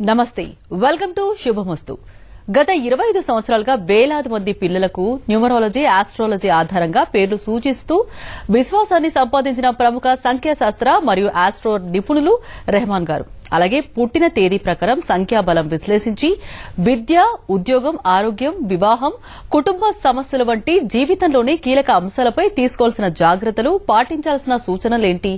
నమస్తే, welcome to శుభమస్తు. గత 25 సంవత్సరాలుగా వేలాది మంది పిల్లలకు న్యూమరాలజీ, ఆస్ట్రాలజీ ఆధారంగా పేర్లు సూచిస్తూ విశ్వాసాన్ని సంపాదించిన ప్రముఖ సంఖ్యాశాస్త్ర మరియు ఆస్ట్రో నిపుణులు రెహమాన్ గారు. అలాగే పుట్టిన తేదీ ప్రకారం సంఖ్యాబలం విశ్లేషించి విద్య, ఉద్యోగం, ఆరోగ్యం, వివాహం, కుటుంబ సమస్యల వంటి జీవితంలోని కీలక అంశాలపై తీసుకోవాల్సిన జాగ్రత్తలు, పాటించాల్సిన సూచనలేంటి,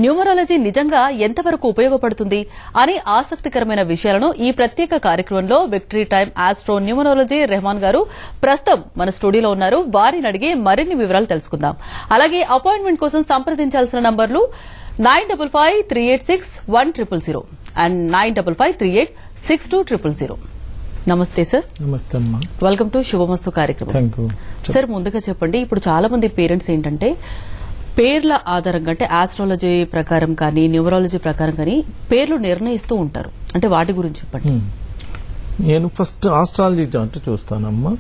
న్యూమరాలజీ నిజంగా ఎంతవరకు ఉపయోగపడుతుంది అనే ఆసక్తికరమైన విషయాలను ఈ ప్రత్యేక కార్యక్రమంలో victory time astro numerology Rahman గారు ప్రస్తుతం మన స్టూడియోలో ఉన్నారు. వారిని అడిగి మరిన్ని వివరాలు తెలుసుకుందాం. అలాగే అపాయింట్మెంట్ కోసం సంప్రదించాల్సిన నంబర్లు 9553861000 అండ్ 9553862000. నమస్తే సార్. నమస్తే అమ్మా. వెల్కమ్ టు శుభమస్తు కార్యక్రమం. సార్, ముందుగా చెప్పండి, ఇప్పుడు చాలా మంది పేరెంట్స్ ఏంటంటే పేర్ల ఆధారంగా అంటే ఆస్ట్రాలజీ ప్రకారం కానీ న్యూమరాలజీ ప్రకారం కానీ పేర్లు నిర్ణయిస్తూ ఉంటారు. అంటే వాటి గురించి చెప్పండి. నేను ఫస్ట్ ఆస్ట్రాలజీ అంటే చూస్తానమ్మా.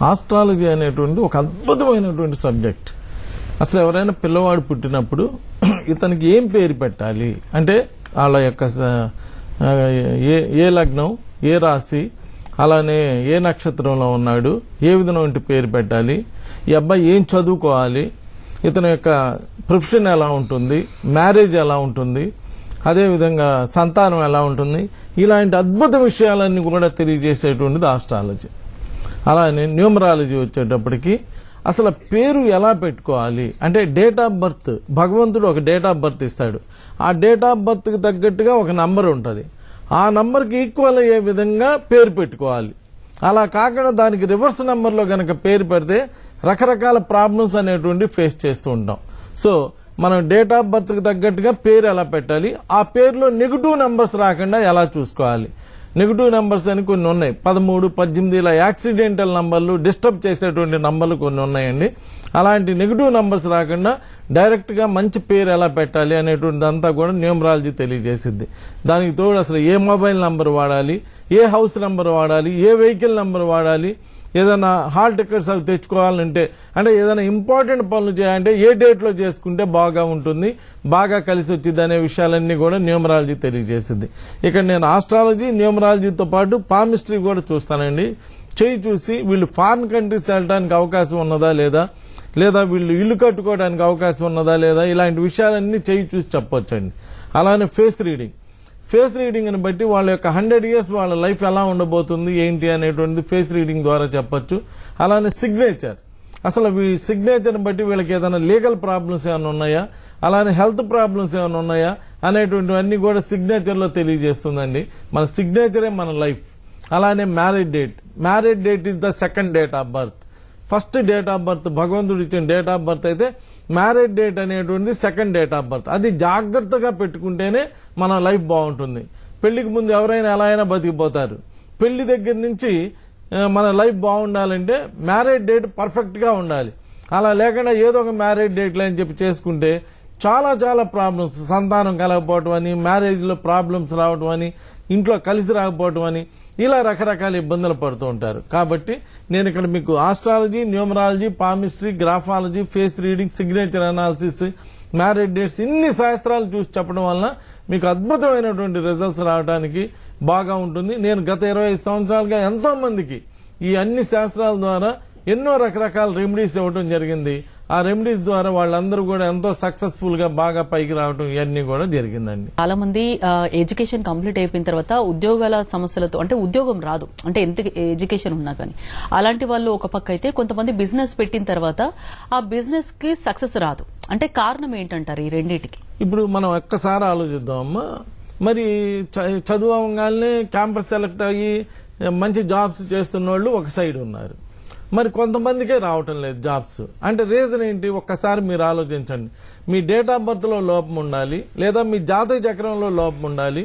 ఆస్ట్రాలజీ అనేటువంటి ఒక అద్భుతమైనటువంటి సబ్జెక్ట్. అసలు ఎవరైనా పిల్లవాడు పుట్టినప్పుడు ఇతనికి ఏం పేరు పెట్టాలి అంటే వాళ్ళ యొక్క ఏ లగ్నం, ఏ రాశి, అలానే ఏ నక్షత్రంలో ఉన్నాడు, ఏ విధమైన పేరు పెట్టాలి, ఈ అబ్బాయి ఏం చదువుకోవాలి, ఇతని యొక్క ప్రొఫెషన్ ఎలా ఉంటుంది, మ్యారేజ్ ఎలా ఉంటుంది, అదేవిధంగా సంతానం ఎలా ఉంటుంది, ఇలాంటి అద్భుత విషయాలన్నీ కూడా తెలియజేసేటువంటిది ఆస్ట్రాలజీ. అలానే న్యూమరాలజీ వచ్చేటప్పటికి అసలు పేరు ఎలా పెట్టుకోవాలి అంటే డేట్ ఆఫ్ బర్త్, భగవంతుడు ఒక డేట్ ఆఫ్ బర్త్ ఇస్తాడు. ఆ డేట్ ఆఫ్ బర్త్కి తగ్గట్టుగా ఒక నంబర్ ఉంటుంది. ఆ నంబర్కి ఈక్వల్ అయ్యే విధంగా పేరు పెట్టుకోవాలి. అలా కాకుండా దానికి రివర్స్ నంబర్లో గనక పేరు పెడితే రకరకాల ప్రాబ్లమ్స్ అనేటువంటి ఫేస్ చేస్తూ ఉంటాం. సో మనం డేట్ ఆఫ్ బర్త్కి తగ్గట్టుగా పేరు ఎలా పెట్టాలి, ఆ పేరులో నెగిటివ్ నంబర్స్ రాకుండా ఎలా చూసుకోవాలి. నెగిటివ్ నంబర్స్ అని కొన్ని ఉన్నాయి, 13, 18 ఇలా యాక్సిడెంటల్ నంబర్లు, డిస్టర్బ్ చేసేటువంటి నంబర్లు కొన్ని ఉన్నాయండి. అలాంటి నెగిటివ్ నంబర్స్ రాకుండా డైరెక్ట్ గా మంచి పేరు ఎలా పెట్టాలి అనేటువంటిది అంతా కూడా న్యూమరాలజీ తెలియజేసిద్ది. దానికి తోడు అసలు ఏ మొబైల్ నంబర్ వాడాలి, ఏ హౌస్ నంబర్ వాడాలి, ఏ వెహికల్ నంబర్ వాడాలి, ఏదైనా హాల్ టికెట్స్ అవి తెచ్చుకోవాలంటే అంటే ఏదైనా ఇంపార్టెంట్ పనులు చేయాలంటే ఏ డేట్ లో చేసుకుంటే బాగా ఉంటుంది, బాగా కలిసి వచ్చింది అనే విషయాలన్నీ కూడా న్యూమరాలజీ తెలియజేసింది. ఇక్కడ నేను ఆస్ట్రాలజీ, న్యూమరాలజీతో పాటు పామిస్ట్రీ కూడా చూస్తానండి. చేయి చూసి వీళ్ళు ఫారిన్ కంట్రీస్ వెళ్ళడానికి అవకాశం ఉన్నదా లేదా, లేదా వీళ్ళు ఇల్లు కట్టుకోవడానికి అవకాశం ఉన్నదా లేదా, ఇలాంటి విషయాలన్నీ చేయి చూసి చెప్పొచ్చండి. అలానే ఫేస్ రీడింగ్ ని బట్టి వాళ్ళ యొక్క 100 years వాళ్ళ లైఫ్ ఎలా ఉండబోతుంది ఏంటి అనేటువంటిది ఫేస్ రీడింగ్ ద్వారా చెప్పొచ్చు. అలానే సిగ్నేచర్, అసలు ఈ సిగ్నేచర్ బట్టి వీళ్ళకి ఏదైనా లీగల్ ప్రాబ్లమ్స్ ఏమైనా ఉన్నాయా, అలానే హెల్త్ ప్రాబ్లమ్స్ ఏమైనా ఉన్నాయా అనేటువంటివన్నీ కూడా సిగ్నేచర్ లో తెలియజేస్తుందండి. మన సిగ్నేచరే మన లైఫ్. అలానే marriage date is the second date of birth. First date of birth భగవంతుడు ఇచ్చిన డేట్ ఆఫ్ బర్త్ అయితే మ్యారేజ్ డేట్ అనేటువంటిది సెకండ్ డేట్ ఆఫ్ బర్త్. అది జాగ్రత్తగా పెట్టుకుంటేనే మన లైఫ్ బాగుంటుంది. పెళ్లికి ముందు ఎవరైనా ఎలా అయినా బతికిపోతారు. పెళ్లి దగ్గర నుంచి మన లైఫ్ బాగుండాలంటే మ్యారేజ్ డేట్ పర్ఫెక్ట్ గా ఉండాలి. అలా లేకుండా ఏదో ఒక మ్యారేజ్ డేట్లు అని చెప్పి చేసుకుంటే చాలా ప్రాబ్లమ్స్, సంతానం కలగపోవటం అని, మ్యారేజ్ లో ప్రాబ్లమ్స్ రావటం అని, ఇంట్లో కలిసి రాకపోవటం అని, ఇలా రకరకాల ఇబ్బందులు పడుతూ ఉంటారు. కాబట్టి నేను ఇక్కడ మీకు astrology, numerology, palmistry, graphology, face reading, signature analysis, marriage dates, ఇన్ని శాస్త్రాలు చూసి చెప్పడం వలన మీకు అద్భుతమైనటువంటి రిజల్ట్స్ రావడానికి బాగా ఉంటుంది. నేను గత 25 సంవత్సరాలుగా ఎంతో మందికి ఈ అన్ని శాస్త్రాల ద్వారా ఎన్నో రకరకాల రెమెడీస్ ఇవ్వడం జరిగింది. ఆ రెమెడీస్ ద్వారా వాళ్ళందరూ కూడా ఎంతో సక్సెస్ఫుల్ గా బాగా పైకి రావడం ఇవన్నీ కూడా జరిగిందండి. చాలా మంది ఎడ్యుకేషన్ కంప్లీట్ అయిపోయిన తర్వాత ఉద్యోగాల సమస్యలతో అంటే ఉద్యోగం రాదు, అంటే ఎంత ఎడ్యుకేషన్ ఉన్నా కానీ అలాంటి వాళ్ళు ఒక పక్క అయితే, కొంతమంది బిజినెస్ పెట్టిన తర్వాత ఆ బిజినెస్ కి సక్సెస్ రాదు. అంటే కారణం ఏంటంటారు ఈ రెండింటికి? ఇప్పుడు మనం ఒక్కసారి ఆలోచిద్దామమ్మా. మరి చదువు అవగానే క్యాంపస్ సెలెక్ట్ అయ్యి మంచి జాబ్స్ చేస్తున్న వాళ్ళు ఒక సైడ్ ఉన్నారు, మరి కొంతమందికే రావటం లేదు జాబ్స్. అంటే రీజన్ ఏంటి ఒక్కసారి మీరు ఆలోచించండి. మీ డేట్ ఆఫ్ బర్త్ లో లోపం ఉండాలి, లేదా మీ జాతక చక్రంలో లోపం ఉండాలి,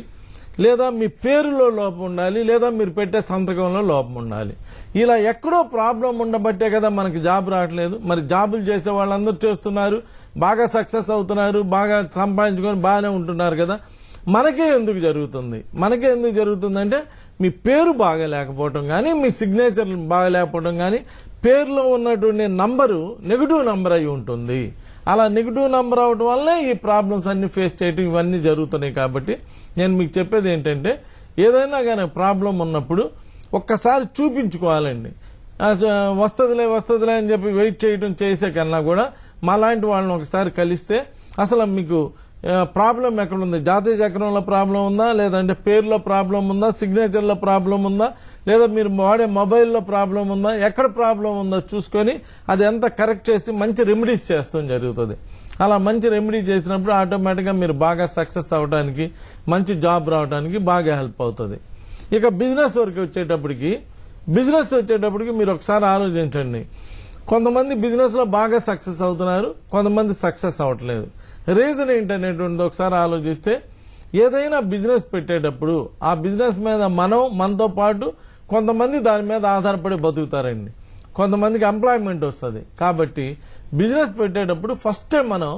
లేదా మీ పేరులో లోపం ఉండాలి, లేదా మీరు పెట్టే సంతకంలో లోపం ఉండాలి. ఇలా ఎక్కడో ప్రాబ్లం ఉండబట్టే కదా మనకి జాబ్ రావట్లేదు. మరి జాబులు చేసే వాళ్ళందరూ చేస్తున్నారు, బాగా సక్సెస్ అవుతున్నారు, బాగా సంపాదించుకొని బాగానే ఉంటున్నారు కదా. మనకే ఎందుకు జరుగుతుందంటే మీ పేరు బాగా లేకపోవటం కానీ, మీ సిగ్నేచర్ బాగా లేకపోవడం కానీ, పేరులో ఉన్నటువంటి నంబరు నెగిటివ్ నంబర్ అయి ఉంటుంది. అలా నెగిటివ్ నంబర్ అవడం వల్లే ఈ ప్రాబ్లమ్స్ అన్ని ఫేస్ చేయటం ఇవన్నీ జరుగుతున్నాయి. కాబట్టి నేను మీకు చెప్పేది ఏంటంటే ఏదైనా కానీ ప్రాబ్లం ఉన్నప్పుడు ఒక్కసారి చూపించుకోవాలండి. వస్తుందిలే అని చెప్పి వెయిట్ చేయడం చేసే కన్నా కూడా మాలాంటి వాళ్ళని ఒకసారి కలిస్తే అసలు మీకు ప్రాబ్లం ఎక్కడ ఉంది, జాతీయ చక్రంలో ప్రాబ్లం ఉందా, లేదంటే పేరులో ప్రాబ్లం ఉందా, సిగ్నేచర్లో ప్రాబ్లం ఉందా, లేదా మీరు వాడే మొబైల్లో ప్రాబ్లం ఉందా, ఎక్కడ ప్రాబ్లం ఉందో చూసుకొని అది ఎంత కరెక్ట్ చేసి మంచి రెమెడీస్ చేస్తాం జరుగుతుంది. అలా మంచి రెమెడీ చేసినప్పుడు ఆటోమేటిక్గా మీరు బాగా సక్సెస్ అవడానికి, మంచి జాబ్ రావడానికి బాగా హెల్ప్ అవుతుంది. ఇక బిజినెస్ వరకు వచ్చేటప్పటికి మీరు ఒకసారి ఆలోచించండి. కొంతమంది బిజినెస్లో బాగా సక్సెస్ అవుతున్నారు, కొంతమంది సక్సెస్ అవ్వట్లేదు. రీజన్ ఏంటనేటువంటిది ఒకసారి ఆలోచిస్తే, ఏదైనా బిజినెస్ పెట్టేటప్పుడు ఆ బిజినెస్ మీద మనతో పాటు కొంతమంది దాని మీద ఆధారపడి బతుకుతారండి. కొంతమందికి ఎంప్లాయ్మెంట్ వస్తుంది. కాబట్టి బిజినెస్ పెట్టేటప్పుడు ఫస్ట్ టైం మనం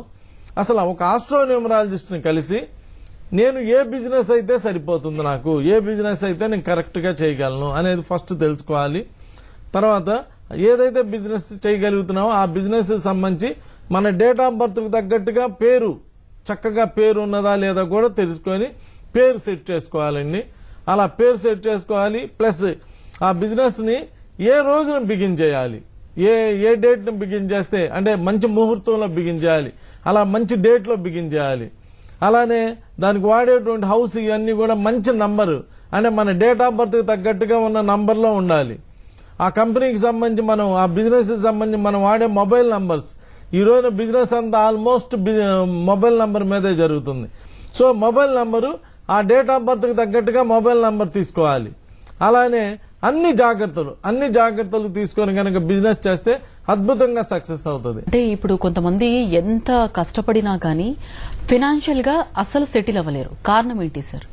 అసలు ఒక ఆస్ట్రోన్యూమరాలజిస్ట్ని కలిసి నేను ఏ బిజినెస్ అయితే సరిపోతుంది, నాకు ఏ బిజినెస్ అయితే నేను కరెక్ట్గా చేయగలను అనేది ఫస్ట్ తెలుసుకోవాలి. తర్వాత ఏదైతే బిజినెస్ చేయగలుగుతున్నామో ఆ బిజినెస్ సంబంధించి మన డేట్ ఆఫ్ బర్త్కు తగ్గట్టుగా చక్కగా పేరు ఉన్నదా లేదా కూడా తెలుసుకొని పేరు సెట్ చేసుకోవాలండి. అలా పేరు సెట్ చేసుకోవాలి. ప్లస్ ఆ బిజినెస్ని ఏ రోజున బిగిన్ చేయాలి, ఏ డేట్ని బిగిన్ చేస్తే అంటే మంచి ముహూర్తంలో బిగిన్ చేయాలి, అలా మంచి డేట్లో బిగిన్ చేయాలి. అలానే దానికి వాడేటువంటి హౌస్ ఇవన్నీ కూడా మంచి నంబరు అంటే మన డేట్ ఆఫ్ బర్త్కి తగ్గట్టుగా ఉన్న నంబర్లో ఉండాలి. ఆ కంపెనీకి సంబంధించి ఆ బిజినెస్ సంబంధించి మనం వాడే మొబైల్ నంబర్స్, ఈ రోజున బిజినెస్ అంతా ఆల్మోస్ట్ మొబైల్ నంబర్ మీదే జరుగుతుంది. సో మొబైల్ నంబరు ఆ డేట్ ఆఫ్ బర్త్కి తగ్గట్టుగా మొబైల్ నంబర్ తీసుకోవాలి. అలానే అన్ని జాగ్రత్తలు తీసుకొని కనుక బిజినెస్ చేస్తే అద్భుతంగా సక్సెస్ అవుతుంది. అంటే ఇప్పుడు కొంతమంది ఎంత కష్టపడినా కానీ ఫైనాన్షియల్ గా అసలు సెటిల్ అవ్వలేరు. కారణం ఏంటి సార్?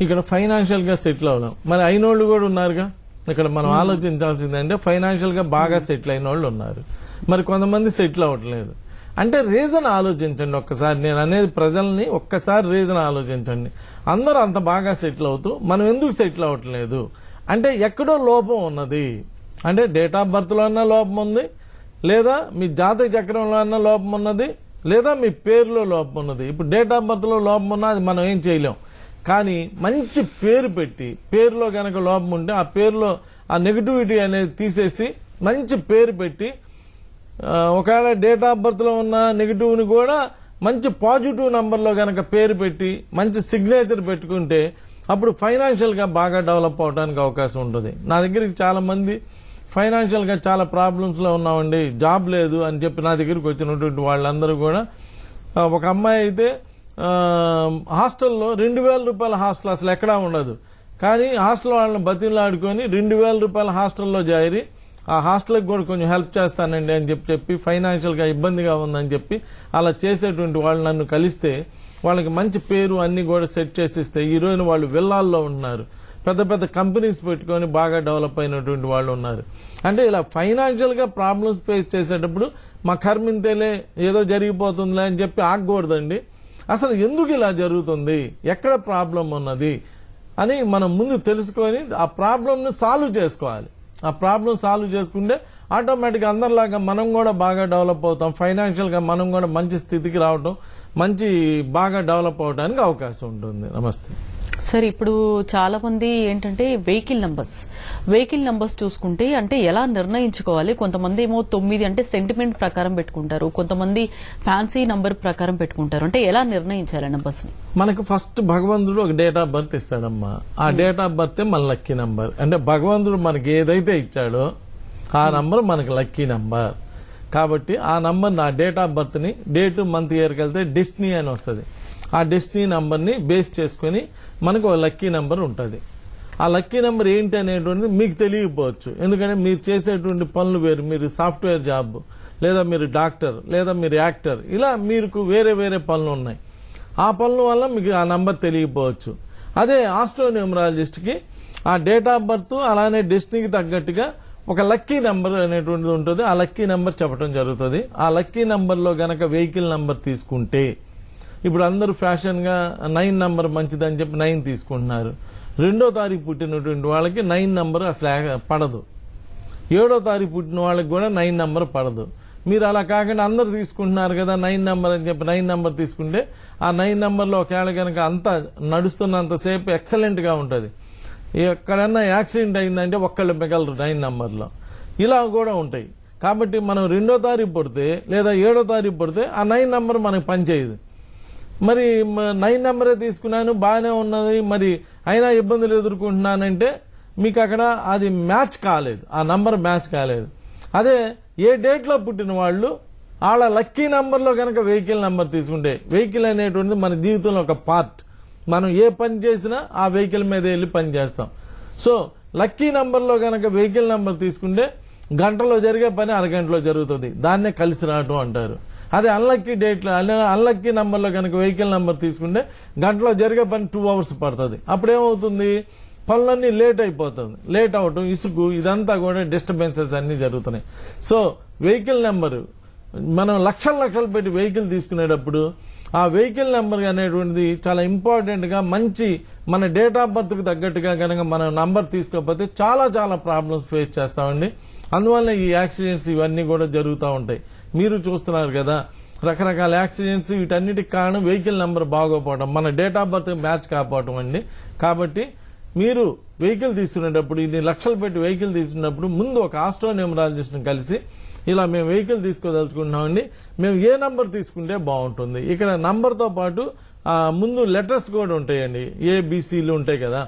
ఇక్కడ ఫైనాన్షియల్ గా సెటిల్ అవ్వడం, మరి అయినోళ్ళు కూడా ఉన్నారుగా. ఇక్కడ మనం ఆలోచించాల్సింది అంటే ఫైనాన్షియల్ గా బాగా సెటిల్ అయిన వాళ్ళు ఉన్నారు, మరి కొంతమంది సెటిల్ అవ్వట్లేదు. అంటే రీజన్ ఆలోచించండి ఒక్కసారి. నేను అనేది ప్రజల్ని ఒక్కసారి రీజన్ ఆలోచించండి. అందరూ అంత బాగా సెటిల్ అవుతూ మనం ఎందుకు సెటిల్ అవ్వట్లేదు అంటే ఎక్కడో లోపం ఉన్నది. అంటే డేట్ ఆఫ్ బర్త్లో అన్న లోపం ఉంది, లేదా మీ జాతక చక్రంలో అన్న లోపం ఉన్నది, లేదా మీ పేరులో లోపం ఉన్నది. ఇప్పుడు డేట్ ఆఫ్ బర్త్లో లోపం ఉన్నా అది మనం ఏం చేయలేం. కానీ మంచి పేరు పెట్టి, పేరులో కనుక లోపం ఉంటే ఆ పేరులో ఆ నెగటివిటీ అనేది తీసేసి మంచి పేరు పెట్టి, ఒకవేళ డేట్ ఆఫ్ బర్త్లో ఉన్న నెగిటివ్ని కూడా మంచి పాజిటివ్ నంబర్లో కనుక పేరు పెట్టి మంచి సిగ్నేచర్ పెట్టుకుంటే అప్పుడు ఫైనాన్షియల్గా బాగా డెవలప్ అవడానికి అవకాశం ఉంటుంది. నా దగ్గరికి చాలా మంది ఫైనాన్షియల్గా చాలా ప్రాబ్లమ్స్లో ఉన్నామండి, జాబ్ లేదు అని చెప్పి నా దగ్గరికి వచ్చినటువంటి వాళ్ళందరూ కూడా, ఒక అమ్మాయి అయితే హాస్టల్లో 2,000 రూపాయల హాస్టల్ అసలు ఎక్కడా ఉండదు, కానీ హాస్టల్ వాళ్ళని బతిలాడుకొని 2,000 రూపాయల హాస్టల్లో చేరి ఆ హాస్టల్కి కూడా కొంచెం హెల్ప్ చేస్తానండి అని చెప్పి ఫైనాన్షియల్గా ఇబ్బందిగా ఉందని చెప్పి అలా చేసేటువంటి వాళ్ళు నన్ను కలిస్తే వాళ్ళకి మంచి పేరు అన్ని కూడా సెట్ చేసిస్తే ఈ రోజున వాళ్ళు విల్లాల్లో ఉంటున్నారు, పెద్ద పెద్ద కంపెనీస్ పెట్టుకొని బాగా డెవలప్ అయినటువంటి వాళ్ళు ఉన్నారు. అంటే ఇలా ఫైనాన్షియల్గా ప్రాబ్లమ్స్ ఫేస్ చేసేటప్పుడు మా కర్మింతేలే ఏదో జరిగిపోతుందిలే అని చెప్పి ఆగకూడదండి. అసలు ఎందుకు ఇలా జరుగుతుంది, ఎక్కడ ప్రాబ్లం ఉన్నది అని మనం ముందు తెలుసుకొని ఆ ప్రాబ్లంని సాల్వ్ చేసుకోవాలి. ఆ ప్రాబ్లం సాల్వ్ చేసుకుంటే ఆటోమేటిక్గా అందరిలాగా మనం కూడా బాగా డెవలప్ అవుతాం. ఫైనాన్షియల్గా మనం కూడా మంచి స్థితికి రావడం, మంచి బాగా డెవలప్ అవడానికి అవకాశం ఉంటుంది. నమస్తే సార్. ఇప్పుడు చాలా మంది ఏంటంటే వెహికల్ నంబర్స్ చూసుకుంటే అంటే ఎలా నిర్ణయించుకోవాలి? కొంతమంది ఏమో 9 అంటే సెంటిమెంట్ ప్రకారం పెట్టుకుంటారు, కొంతమంది ఫ్యాన్సీ నంబర్ ప్రకారం పెట్టుకుంటారు. అంటే ఎలా నిర్ణయించాలి నంబర్స్ ని? మనకు ఫస్ట్ భగవంతుడు ఒక డేట్ ఆఫ్ బర్త్ ఇస్తాడమ్మా. ఆ డేట్ ఆఫ్ బర్త్ మన లక్కీ నంబర్. అంటే భగవంతుడు మనకి ఏదైతే ఇచ్చాడో ఆ నంబర్ మనకి లక్కీ నంబర్. కాబట్టి ఆ నంబర్ నా డేట్ ఆఫ్ బర్త్ ని డేట్ మంత్ ఇయర్కి వెళ్తే డెస్టినీ అని వస్తుంది. ఆ డెస్టినీ నంబర్ని బేస్ చేసుకుని మనకు ఒక లక్కీ నెంబర్ ఉంటుంది. ఆ లక్కీ నెంబర్ ఏంటి అనేటువంటిది మీకు తెలియకపోవచ్చు, ఎందుకంటే మీరు చేసేటువంటి పనులు వేరు. మీరు సాఫ్ట్వేర్ జాబ్, లేదా మీరు డాక్టర్, లేదా మీరు యాక్టర్, ఇలా మీకు వేరే వేరే పనులు ఉన్నాయి. ఆ పనుల వల్ల మీకు ఆ నంబర్ తెలియకపోవచ్చు. అదే ఆస్ట్రోన్యూమరాలజిస్ట్కి ఆ డేట్ ఆఫ్ బర్త్ అలానే డెస్టినీకి తగ్గట్టుగా ఒక లక్కీ నెంబర్ అనేటువంటిది ఉంటుంది. ఆ లక్కీ నెంబర్ చెప్పడం జరుగుతుంది. ఆ లక్కీ నెంబర్లో గనక వెహికల్ నెంబర్ తీసుకుంటే, ఇప్పుడు అందరూ ఫ్యాషన్గా 9 నంబర్ మంచిదని చెప్పి 9 తీసుకుంటున్నారు. 2వ తారీఖు పుట్టినటువంటి వాళ్ళకి 9 నంబర్ అసలు పడదు. 7వ తారీఖు పుట్టిన వాళ్ళకి కూడా 9 నంబర్ పడదు. మీరు అలా కాకుండా అందరు తీసుకుంటున్నారు కదా 9 నంబర్ అని చెప్పి 9 నంబర్ తీసుకుంటే ఆ 9 నంబర్లో ఒకవేళ కనుక అంతా నడుస్తున్నంతసేపు ఎక్సలెంట్గా ఉంటుంది. ఎక్కడన్నా యాక్సిడెంట్ అయిందంటే ఒక్కళ్ళు మిగలరు 9 నంబర్లో. ఇలా కూడా ఉంటాయి. కాబట్టి మనం 2వ తారీఖు పడితే లేదా 7వ తారీఖు పడితే ఆ 9 నంబర్ మనకు పనిచేయదు. మరి 9 నంబరే తీసుకున్నాను, బాగానే ఉన్నది, మరి అయినా ఇబ్బందులు ఎదుర్కొంటున్నానంటే మీకు అక్కడ అది మ్యాచ్ కాలేదు, ఆ నంబర్ మ్యాచ్ కాలేదు. అదే ఏ డేట్లో పుట్టిన వాళ్ళు వాళ్ళ లక్కీ నంబర్లో కనుక వెహికల్ నంబర్ తీసుకుంటే, వెహికల్ అనేటువంటిది మన జీవితంలో ఒక పార్ట్. మనం ఏ పని చేసినా ఆ వెహికల్ మీద వెళ్ళి పని చేస్తాం. సో లక్కీ నంబర్లో కనుక వెహికల్ నంబర్ తీసుకుంటే గంటలో జరిగే పని అరగంటలో జరుగుతుంది. దాన్నే కలిసి రావటం అంటారు. అదే అన్లక్కీ డేట్లో అన్లక్కీ నంబర్లో కనుక వెహికల్ నంబర్ తీసుకుంటే గంటలో జరిగే పని 2 అవర్స్ పడుతుంది. అప్పుడేమవుతుంది, పనులన్నీ లేట్ అయిపోతుంది. లేట్ అవటం, ఇసుకు, ఇదంతా కూడా డిస్టర్బెన్సెస్ అన్ని జరుగుతున్నాయి. సో వెహికల్ నెంబరు మనం లక్షలు పెట్టి వెహికల్ తీసుకునేటప్పుడు ఆ వెహికల్ నెంబర్ అనేటువంటిది చాలా ఇంపార్టెంట్ గా మంచి మన డేట్ ఆఫ్ బర్త్ కు తగ్గట్టుగా కనుక మనం నంబర్ తీసుకోకపోతే చాలా ప్రాబ్లమ్స్ ఫేస్ చేస్తామండి. అందువల్ల ఈ యాక్సిడెంట్స్ ఇవన్నీ కూడా జరుగుతూ ఉంటాయి. మీరు చూస్తున్నారు కదా రకరకాల యాక్సిడెంట్స్, వీటన్నిటికి కారణం వెహికల్ నెంబర్ బాగోపోవడం, మన డేట్ ఆఫ్ బర్త్ మ్యాచ్ కాకపోవడం అండి. కాబట్టి మీరు వెహికల్ తీసుకునేటప్పుడు, ఇన్ని లక్షలు పెట్టి వెహికల్ తీసుకున్నప్పుడు ముందు ఒక ఆస్ట్రోన్యూమరాలజిస్ట్ ని కలిసి ఇలా మేము వెహికల్ తీసుకోదలుచుకుంటున్నామండి, మేము ఏ నంబర్ తీసుకుంటే బాగుంటుంది. ఇక్కడ నంబర్తో పాటు ముందు లెటర్స్ కూడా ఉంటాయండి, ఏబిసిలు ఉంటాయి కదా,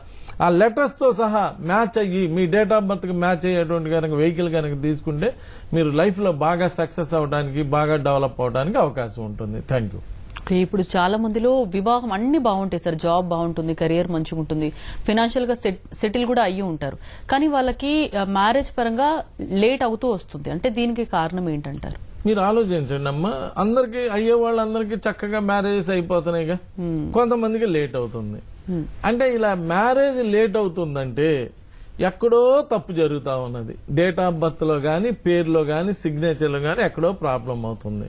ఆ లెటర్స్ తో సహా మ్యాచ్ అయ్యి మీ డేట్ ఆఫ్ బర్త్ కి మ్యాచ్ అయ్యేటువంటి కనుక వెహికల్ కనుక తీసుకుంటే మీరు లైఫ్ లో బాగా సక్సెస్ అవడానికి, బాగా డెవలప్ అవడానికి అవకాశం ఉంటుంది. Thank you. ఓకే, ఇప్పుడు చాలా మందిలో వివాహం అన్ని బాగుంటాయి సార్, జాబ్ బాగుంటుంది, కెరియర్ మంచిగా ఉంటుంది, ఫైనాన్షియల్ గా సెటిల్ కూడా అయ్యి ఉంటారు, కానీ వాళ్ళకి మ్యారేజ్ పరంగా లేట్ అవుతూ వస్తుంది. అంటే దీనికి కారణం ఏంటంటారు? మీరు ఆలోచించండి అమ్మా, అందరికి అయ్యే వాళ్ళందరికీ చక్కగా మ్యారేజెస్ అయిపోతున్నాయిగా, కొంతమందికి లేట్ అవుతుంది. అంటే ఇలా మ్యారేజ్ లేట్ అవుతుందంటే ఎక్కడో తప్పు జరుగుతా ఉన్నది. డేట్ ఆఫ్ బర్త్ లో గాని, పేరులో గాని, సిగ్నేచర్ లో గాని ఎక్కడో ప్రాబ్లం అవుతుంది.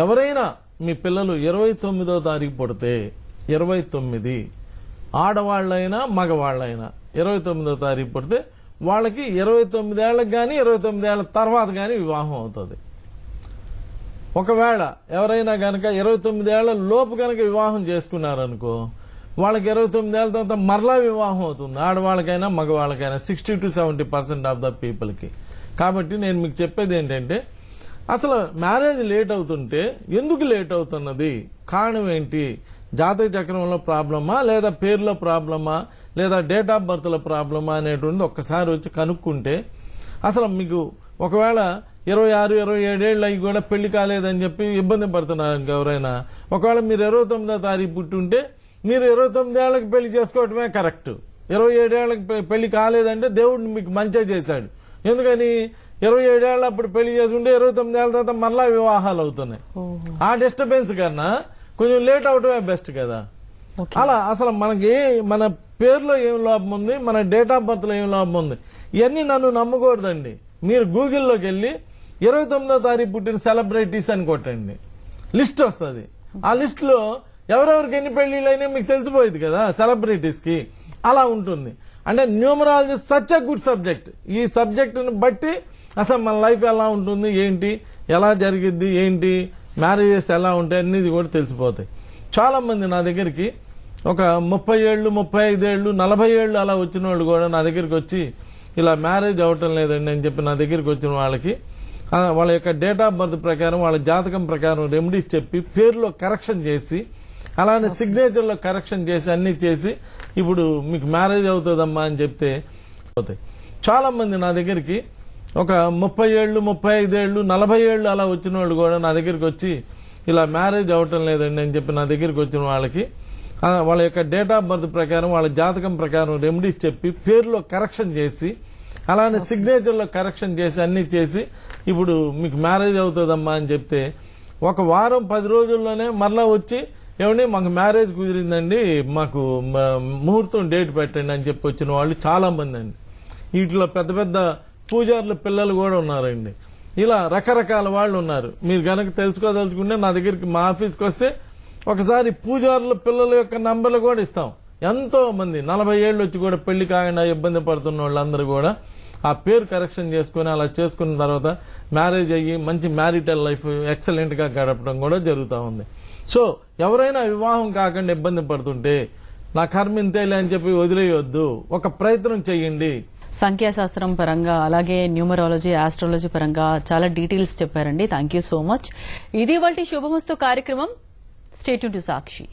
ఎవరైనా మీ పిల్లలు 29వ తారీఖు పుడితే 29 ఆడవాళ్లైనా మగవాళ్లైనా 29వ తారీఖు పుడితే వాళ్ళకి 29 ఏళ్లకు గాని 29 ఏళ్ల తర్వాత గాని వివాహం అవుతుంది. ఒకవేళ ఎవరైనా గనక 29 ఏళ్ల లోపు గనక వివాహం చేసుకున్నారనుకో, వాళ్ళకి 29 ఏళ్ల తర్వాత మరలా వివాహం అవుతుంది, ఆడవాళ్ళకైనా మగవాళ్ళకైనా 60 to 70% ఆఫ్ ద పీపుల్ కి. కాబట్టి నేను మీకు చెప్పేది ఏంటంటే, అసలు మ్యారేజ్ లేట్ అవుతుంటే ఎందుకు లేట్ అవుతున్నది, కారణం ఏంటి, జాతక చక్రంలో ప్రాబ్లమా, లేదా పేరులో ప్రాబ్లమా, లేదా డేట్ ఆఫ్ బర్త్ లో ప్రాబ్లమా అనేటువంటి ఒక్కసారి వచ్చి కనుక్కుంటే, అసలు మీకు ఒకవేళ 26, 27 ఏళ్ళు అవి కూడా పెళ్లి కాలేదని చెప్పి ఇబ్బంది పడుతున్నారు ఎవరైనా, ఒకవేళ మీరు 29వ తారీఖు పుట్టుంటే మీరు 29 ఏళ్లకు పెళ్లి చేసుకోవటమే కరెక్ట్. 27 ఏళ్లకు పెళ్లి కాలేదంటే దేవుడు మీకు మంచిగా చేశాడు. ఎందుకని 27 ఏళ్ళ అప్పుడు పెళ్లి చేసుకుంటే 29 ఏళ్ల తర్వాత మరలా వివాహాలు అవుతున్నాయి. ఆ డిస్టర్బెన్స్ కన్నా కొంచెం లేట్ అవటమే బెస్ట్ కదా. అలా అసలు మనకి మన పేరులో ఏం లాభం ఉంది, మన డేట్ ఆఫ్ బర్త్ లో ఏం లాభం ఉంది, ఇవన్నీ నన్ను నమ్మకూడదండి. మీరు గూగుల్లోకి వెళ్ళి 29వ తారీఖు పుట్టిన సెలబ్రిటీస్ అని కొట్టండి, లిస్ట్ వస్తుంది. ఆ లిస్ట్ లో ఎవరెవరికి ఎన్ని పెళ్లిళ్ళు అయినా మీకు తెలిసిపోయింది కదా సెలబ్రిటీస్ కి. అలా ఉంటుంది. అంటే numerology such a good subject. ఈ సబ్జెక్ట్ ను బట్టి అసలు మన లైఫ్ ఎలా ఉంటుంది, ఏంటి, ఎలా జరిగిద్ది, ఏంటి, మ్యారేజెస్ ఎలా ఉంటాయి అనేది కూడా తెలిసిపోతాయి. చాలా మంది నా దగ్గరికి ఒక 30 ఏళ్ళు, 35 ఏళ్ళు, 40 ఏళ్ళు అలా వచ్చిన వాళ్ళు కూడా నా దగ్గరికి వచ్చి ఇలా మ్యారేజ్ అవటం లేదండి అని చెప్పి నా దగ్గరికి వచ్చిన వాళ్ళకి వాళ్ళ యొక్క డేట్ ఆఫ్ బర్త్ ప్రకారం, వాళ్ళ జాతకం ప్రకారం రెమెడీస్ చెప్పి పేరులో కరెక్షన్ చేసి, అలానే సిగ్నేచర్ లో కరెక్షన్ చేసి, అన్ని చేసి ఇప్పుడు మీకు మ్యారేజ్ అవుతుందమ్మా అని చెప్తే అవుతాయి. చాలా మంది నా దగ్గరికి ఒక 30 ఏళ్ళు, 35 ఏళ్ళు, 40 ఏళ్ళు అలా వచ్చిన వాళ్ళు కూడా నా దగ్గరికి వచ్చి ఇలా మ్యారేజ్ అవటం లేదండి అని చెప్పి నా దగ్గరికి వచ్చిన వాళ్ళకి వాళ్ళ యొక్క డేట్ ఆఫ్ బర్త్ ప్రకారం, వాళ్ళ జాతకం ప్రకారం రెమెడీస్ చెప్పి పేరులో కరెక్షన్ చేసి, అలానే సిగ్నేచర్ లో కరెక్షన్ చేసి, అన్ని చేసి ఇప్పుడు మీకు మ్యారేజ్ అవుతుందమ్మా అని చెప్తే ఒక వారం 10 రోజుల్లోనే మరలా వచ్చి, ఏమండి మాకు మ్యారేజ్ కుదిరిందండి, మాకు ముహూర్తం డేట్ పెట్టండి అని చెప్పి వచ్చిన వాళ్ళు చాలా మంది అండి. వీటిలో పెద్ద పెద్ద పూజారుల పిల్లలు కూడా ఉన్నారండి. ఇలా రకరకాల వాళ్ళు ఉన్నారు. మీరు కనుక తెలుసుకోదలుచుకుంటే నా దగ్గరికి మా ఆఫీస్కి వస్తే ఒకసారి పూజారుల పిల్లల యొక్క నంబర్లు కూడా ఇస్తాం. ఎంతో మంది 40 ఏళ్ళు వచ్చి కూడా పెళ్లి కాకుండా ఇబ్బంది పడుతున్న వాళ్ళందరూ కూడా ఆ పేరు కరెక్షన్ చేసుకుని అలా చేసుకున్న తర్వాత మ్యారేజ్ అయ్యి మంచి మ్యారిటల్ లైఫ్ ఎక్సలెంట్ గా గడపడం కూడా జరుగుతూ ఉంది. సో ఎవరైనా వివాహం కాకుండా ఇబ్బంది పడుతుంటే నా కర్మ ఇంతేలే అని చెప్పి వదిలేయొద్దు, ఒక ప్రయత్నం చెయ్యండి. సంఖ్యాశాస్త్రం పరంగా అలాగే న్యూమరాలజీ, ఆస్ట్రాలజీ పరంగా చాలా డీటెయిల్స్ చెప్పారండి. Thank you so much. ఇది ఇవాల్టి శుభమస్తు కార్యక్రమం. Stay tune to Sakshi.